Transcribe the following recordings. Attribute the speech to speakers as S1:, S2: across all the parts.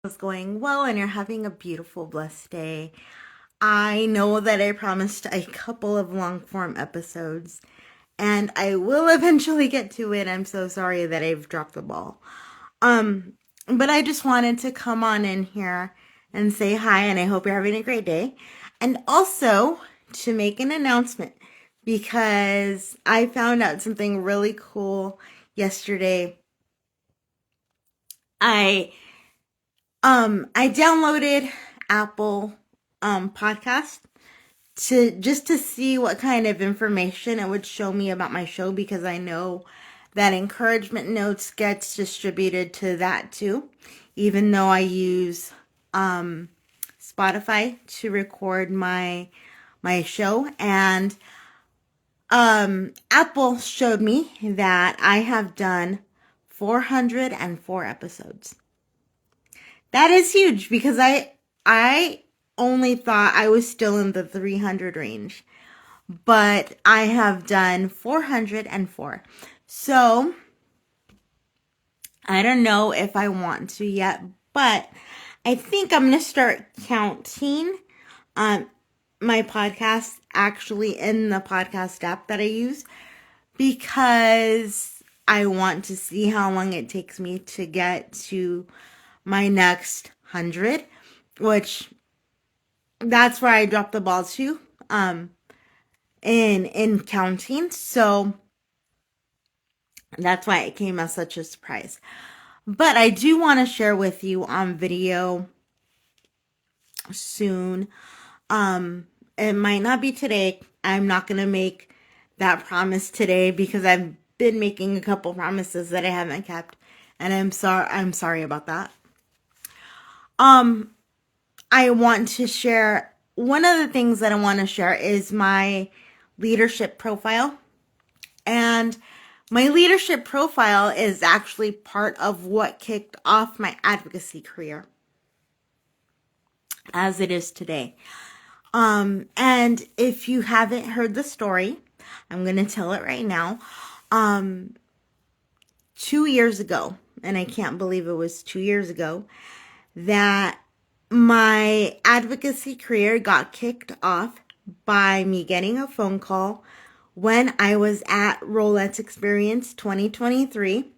S1: is going well and you're having a beautiful, blessed day. I know that I promised a couple of long form episodes and I will eventually get to it. I'm so sorry that I've dropped the ball. Um, but I just wanted to come on in here and say hi and I hope you're having a great day. And also to make an announcement because I found out something really cool yesterday. I I downloaded Apple podcast to see what kind of information it would show me about my show because I know that encouragement notes gets distributed to that too, even though I use Spotify to record my show. And Apple showed me that I have done 404 episodes. That is huge because I only thought I was still in the 300 range, but I have done 404. So, I don't know if I want to yet, but I think I'm going to start counting um my podcast actually in the podcast app that I use because I want to see how long it takes me to get to my next 100, which that's where I dropped the ball to in counting. So that's why it came as such a surprise. But I do want to share with you on video soon. It might not be today. I'm not going to make that promise today because I've been making a couple promises that I haven't kept, and I'm sorry about that. Um I want to share one of the things that I want to share is my leadership profile. And my leadership profile is actually part of what kicked off my advocacy career as it is today. And if you haven't heard the story, I'm going to tell it right now. 2 years ago, and I can't believe it was 2 years ago, that my advocacy career got kicked off by me getting a phone call when I was at Rolettes Experience 2023.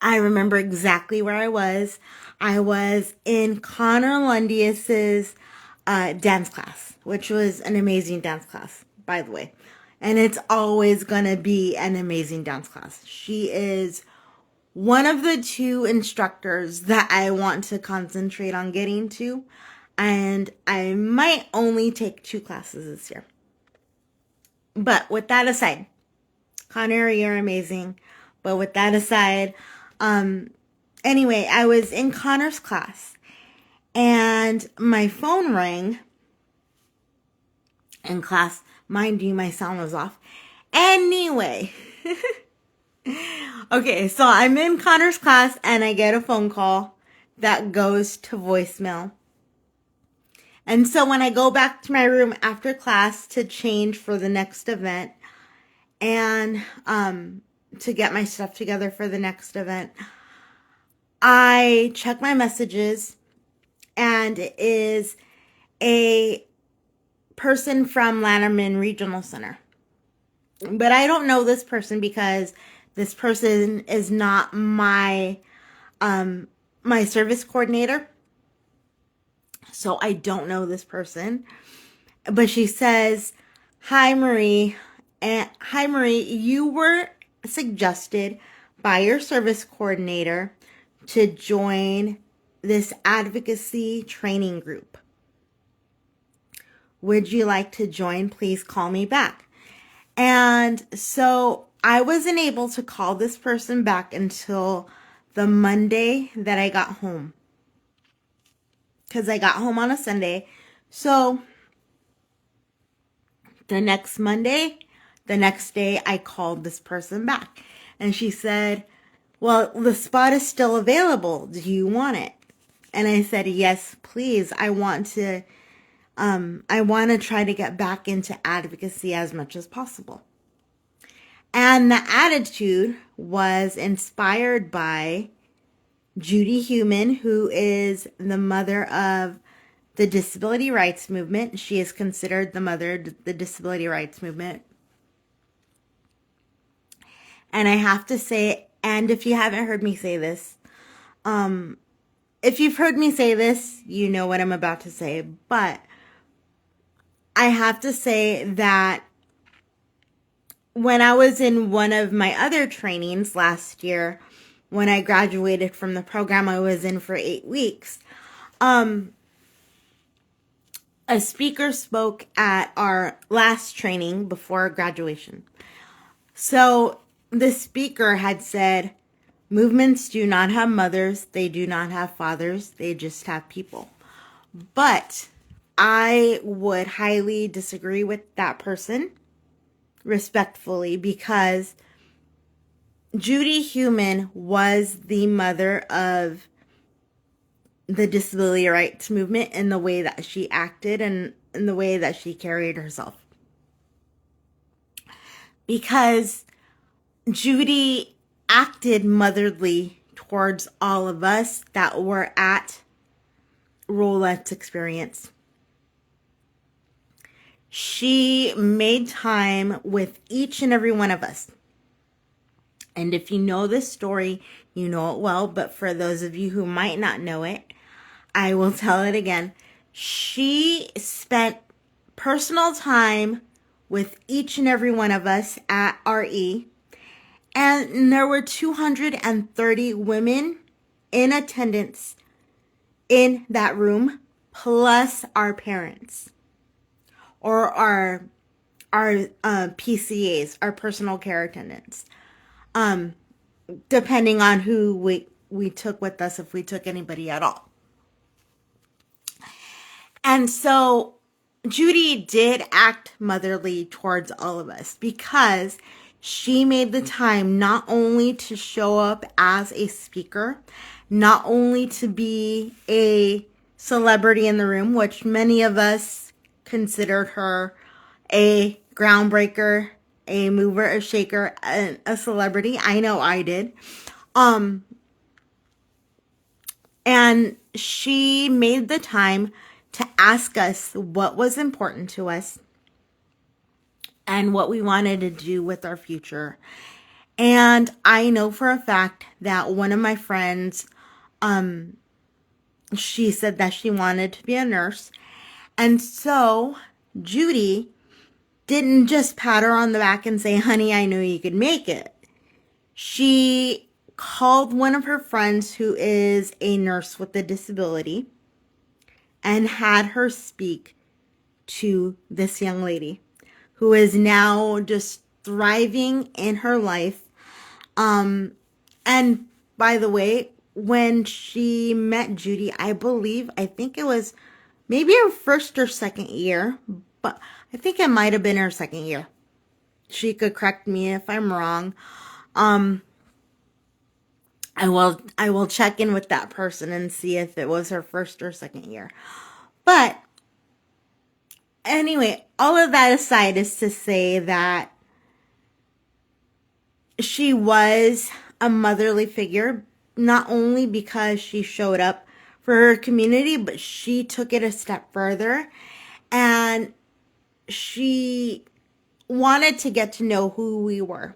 S1: I remember exactly where I was. I was in Connor Lundius's dance class, which was an amazing dance class, by the way. And it's always going to be an amazing dance class. She is one of the two instructors that I want to concentrate on getting to. And I might only take 2 classes this year. But with that aside, Connor, you're amazing. But with that aside, anyway, I was in Connor's class and my phone rang in class. Mind you, my sound was off. Anyway, okay, so I'm in Connor's class and I get a phone call that goes to voicemail. And so when I go back to my room after class to change for the next event and to get my stuff together for the next event, I check my messages and it is a person from Lanterman Regional Center. But I don't know this person because this person is not my my service coordinator. So I don't know this person. But she says, "Hi Marie, and hi Marie, you were suggested by your service coordinator to join this advocacy training group. Would you like to join? Please call me back." And so I wasn't able to call this person back until the Monday that I got home. Because I got home on a Sunday. So the next Monday, the next day, I called this person back. And she said, "Well, the spot is still available. Do you want it?" And I said, "Yes, please. I want to try to get back into advocacy as much as possible." And the attitude was inspired by Judy Heumann, who is the mother of the disability rights movement. She is considered the mother of the disability rights movement. And I have to say, and if you haven't heard me say this, if you've heard me say this, you know what I'm about to say. But I have to say that when I was in one of my other trainings last year, when I graduated from the program I was in for 8 weeks, a speaker spoke at our last training before graduation. So the speaker had said, movements do not have mothers, they do not have fathers, they just have people. But I would highly disagree with that person, respectfully, because Judy Heumann was the mother of the disability rights movement in the way that she acted and in the way that she carried herself. Because Judy acted motherly towards all of us that were at Rolette's experience. She made time with each and every one of us. And if you know this story, you know it well, but for those of you who might not know it, I will tell it again. She spent personal time with each and every one of us at RE, and there were 230 women in attendance in that room, plus our parents, or our PCAs, our personal care attendants. Depending on who we took with us, if we took anybody at all. And so Judy did act motherly towards all of us because she made the time not only to show up as a speaker, not only to be a celebrity in the room, which many of us considered her a groundbreaker, a mover, a shaker, a celebrity. I know I did. And she made the time to ask us what was important to us and what we wanted to do with our future. And I know for a fact that one of my friends, she said that she wanted to be a nurse. And so Judy didn't just pat her on the back and say, honey, I knew you could make it. She called one of her friends who is a nurse with a disability and had her speak to this young lady who is now just thriving in her life. And by the way, when she met Judy, I think it was maybe her first or second year, but I think it might have been her second year. She could correct me if I'm wrong. I will check in with that person and see if it was her first or second year. But anyway, all of that aside is to say that she was a motherly figure, not only because she showed up for her community, but she took it a step further and she wanted to get to know who we were.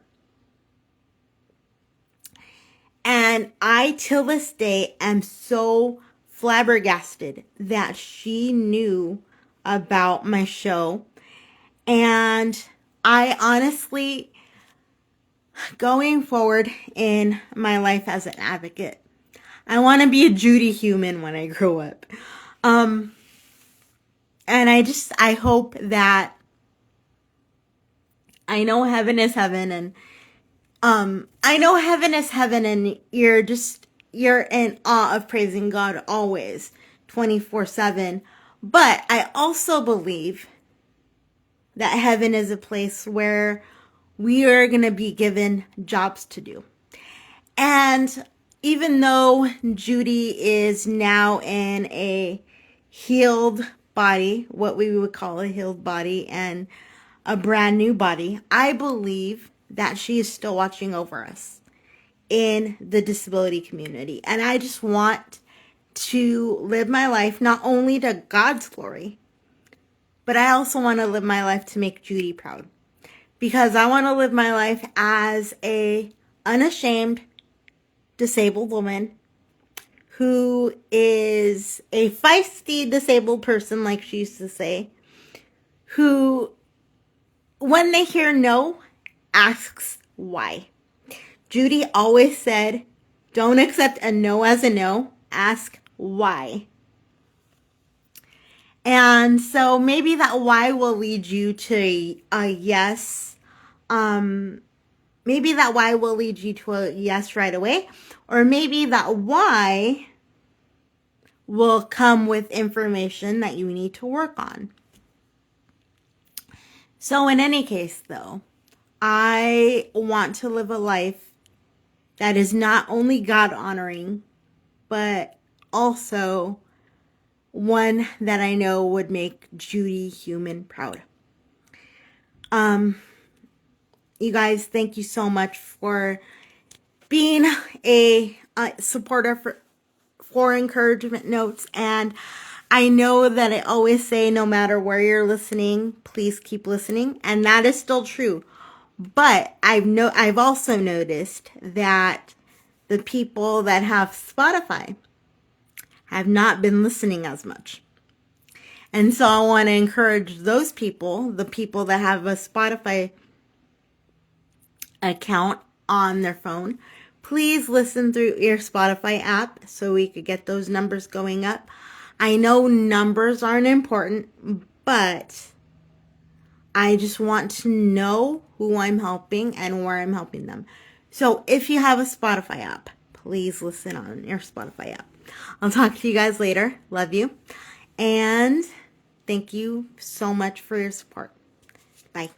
S1: And I, till this day, am so flabbergasted that she knew about my show. And I honestly, going forward in my life as an advocate, I want to be a Judy Heumann when I grow up. And I hope that I know heaven is heaven and I know heaven is heaven and you're in awe of praising God always, 24/7. But I also believe that heaven is a place where we are going to be given jobs to do. And even though Judy is now in a healed body, what we would call a healed body and a brand new body, I believe that she is still watching over us. in the disability community. And I just want to live my life not only to God's glory, but I also want to live my life to make Judy proud. Because I want to live my life as a unashamed disabled woman who is a feisty disabled person, like she used to say, who, when they hear no, asks why. Judy always said, don't accept a no as a no, ask why. And so maybe that why will lead you to a yes. Maybe that why will lead you to a yes right away. Or maybe that why will come with information that you need to work on. So in any case, though, I want to live a life that is not only God honoring, but also one that I know would make Judy Heumann proud. You guys, thank you so much for being a supporter for Encouragement Notes. And I know that I always say, no matter where you're listening, please keep listening. And that is still true. But I've also noticed that the people that have Spotify have not been listening as much. And so I want to encourage those people, the people that have a Spotify account on their phone, please listen through your Spotify app so we could get those numbers going up. I know numbers aren't important, but I just want to know who I'm helping and where I'm helping them. So if you have a Spotify app, please listen on your Spotify app. I'll talk to you guys later. Love you. And thank you so much for your support. Bye.